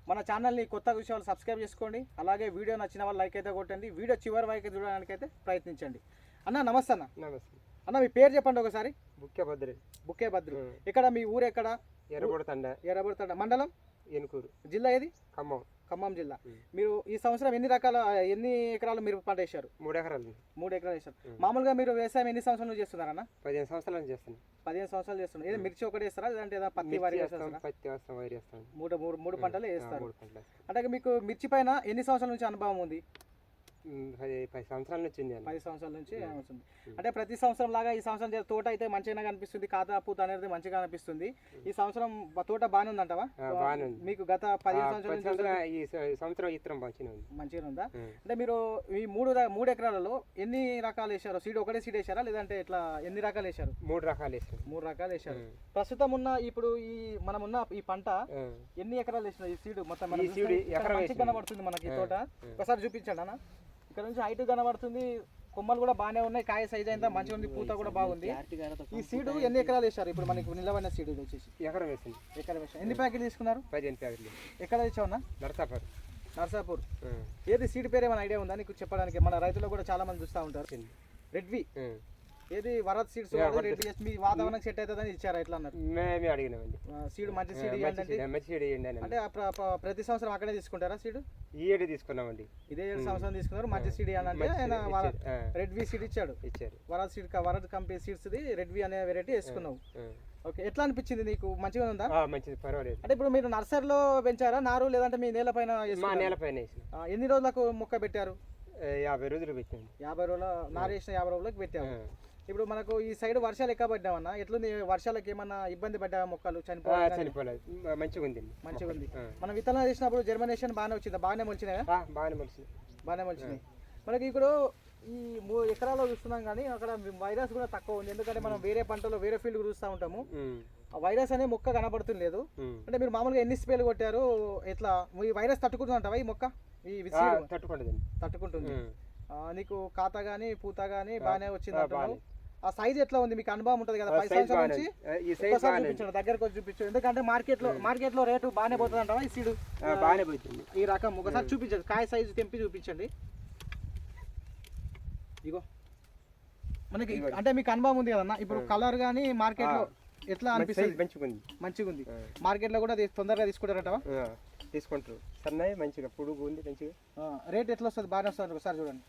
మన ఛానల్ని కొత్త విషయాలు సబ్స్క్రైబ్ చేసుకోండి. అలాగే వీడియో నచ్చిన వాళ్ళు లైక్ అయితే కొట్టండి. వీడియో చివరి వరకు చూడడానికి అయితే ప్రయత్నించండి. అన్న నమస్తే అన్న. నమస్తే అన్న, మీ పేరు చెప్పండి ఒకసారి. బుక్కే భద్రి. ఇక్కడ మీ ఊరు ఎక్కడ? ఎర్రబొడతండ మండలం ఎనుకూరు. జిల్లా ఏది? ఖమ్మం జిల్లా. మీరు ఈ సంవత్సరం ఎన్ని ఎకరాలు మీరు పంట వేశారు? 3 ఎకరాలు. 3 ఎకరాలు వేశారు. మామూలుగా మీరు వ్యవసాయం ఎన్ని సంవత్సరాలు చేస్తున్నారన్న? 15 సంవత్సరాలు చేస్తాను. 15 సంవత్సరాలు చేస్తున్నారు. ఏదో మిర్చి ఒకటి వేస్తారా, లేదంటే ఏదో పత్తి వరి వేస్తారా? పత్తి వేస్తాం, వరి వేస్తాం. మూడు పంటలు వేస్తారు. అంటే మీకు మిర్చి పైన ఎన్ని సంవత్సరాల నుంచి అనుభవం ఉంది? 10 సంవత్సరాల నుంచి ఉంది. 10 సంవత్సరాల నుంచి వస్తుంది. అంటే ప్రతి సంవత్సరం లాగా ఈ సంవత్సరం తోట అయితే మంచిగా కనిపిస్తుంది, ఖాతా పూత అనేది మంచిగా కనిపిస్తుంది. ఈ సంవత్సరం తోట బాగానే ఉందంటవా? మీకు గత 15 సంవత్సరాల ఈ సంవత్సరం ఇత్తనం మంచిగా ఉందా? అంటే మీరు ఈ 3 ఎకరాలలో ఎన్ని రకాలు వేశారు? సీడ్ ఒకటే సీడ్ వేశారా, లేదంటే ఇట్లా ఎన్ని రకాలు వేశారు? 3 రకాలు వేసారు. 3 రకాలు వేశారు. ప్రస్తుతం ఉన్న ఇప్పుడు మనం ఉన్న ఈ పంట ఎన్ని ఎకరాలు వేసిన ఈ సీడ్ మొత్తం మంచిగా కనబడుతుంది మనకి తోట. ఒకసారి చూపించండి అన్న. ఇక్కడ నుంచి హైట్ కనబడుతుంది, కొమ్మలు కూడా బాగానే ఉన్నాయి, కాయ సైజ్ అయితే మంచిగా ఉంది, పూత కూడా బాగుంది. ఈ సీడ్ ఎన్ని ఎకరాలు వేశారు? ఇప్పుడు మనకి నిలబడిన సీడ్ వచ్చేసి ఎకరం వేసింది. ఎన్ని ప్యాకెట్లు తీసుకున్నారు? 15 ప్యాకెట్లు. ఎక్కడ తెచ్చావున్నా? నర్సాపూర్. ఏది సీడ్ పేరు ఏమైనా ఐడియా ఉందా నీకు చెప్పడానికి? మన రైతులు కూడా చాలా మంది చూస్తూ ఉంటారు. రెడ్వి ఏది వరద్ సీడ్స్ మీ వాతావరణం సెట్ అవుతుందని ఇచ్చారా? ఎట్లా అన్నారు? మేమే అడిగినామండి. సీడ్ మంచి సీడ్ అంటే ప్రతి సంవత్సరం అక్కడే తీసుకుంటారా సీడ్? ఈ ఏడు తీసుకున్నామండి. ఇదే 7 సంవత్సరం తీసుకున్నారు. మంచి సీడ్ అంటే రెడ్వి సీడ్ ఇచ్చారు. వరద్ కంపెనీ సీడ్స్ రెడ్వి అనే వెరైటీ వేసుకున్నావు. ఓకే, ఎట్లా అనిపించింది నీకు? మంచిగా ఉందా? మంచిది, పర్వాలేదు. అంటే ఇప్పుడు మీరు నర్సరీలో పెంచారా నారు, లేదంటే మీ నేల పైన? నేలపైన. ఎన్ని రోజులకు మొక్క పెట్టారు? 50 రోజులు పెట్టాను. 50 రోజుల నారు వేసిన 50 రోజులకు పెట్టాము. ఇప్పుడు మనకు ఈ సైడ్ వర్షాలు ఎక్కువ పడ్డామన్నా, ఎట్లుంది? వర్షాలకు ఏమన్నా ఇబ్బంది పడ్డా? మొక్కలు చనిపోలేదు. మంచిగా ఉంది. మనం విత్తనాలు వేసినప్పుడు జర్మినేషన్ బాగానే వచ్చిందా? బాగానే మొలిచినాయా? బాగానే మొలిచినాయి. మనకి ఇప్పుడు ఈ 3 ఎకరాల్లో చూస్తున్నాం, కానీ అక్కడ వైరస్ కూడా తక్కువ ఉంది. ఎందుకంటే మనం వేరే పంటలో వేరే ఫీల్డ్ చూస్తూ ఉంటాము. ఆ వైరస్ అనే మొక్క కనబడుతుంది లేదు. అంటే మీరు మామూలుగా ఎన్ని స్ప్రేలు కొట్టారు? ఎట్లా ఈ వైరస్ తట్టుకుంటుందంటావా ఈ మొక్క? ఈ తట్టుకుంటుంది. నీకు ఖాతా గానీ పూత గానీ బాగానే వచ్చింది అంటున్నావు. ఆ సైజ్ ఎట్లా ఉంది? మీకు అనుభవం ఉంటుంది కదా 5 సంవత్సరాల నుంచి. చూపించండి, దగ్గరకు వచ్చి చూపించండి. ఎందుకంటే మార్కెట్ లో రేటు బాగానే పోతుంది అంటావా ఈ సీడ్? బాగానే పోతుంది. ఈ రకం ఒకసారి చూపించండి, కాయ సైజు తెంపి చూపించండి. ఇగో మనకి అంటే మీకు అనుభవం ఉంది కదన్నా. ఇప్పుడు కలర్ గానీ మార్కెట్ లో ఎట్లా అనిపిస్తుంది? మంచిగా ఉంది. మార్కెట్ లో కూడా తొందరగా తీసుకుంటారంటావా? తీసుకుంటారు. సన్నయ్య మంచిగా పొడుగు ఉంది. మంచిగా రేట్ ఎట్లా వస్తుంది? బాగానే వస్తుంది ఒకసారి చూడండి.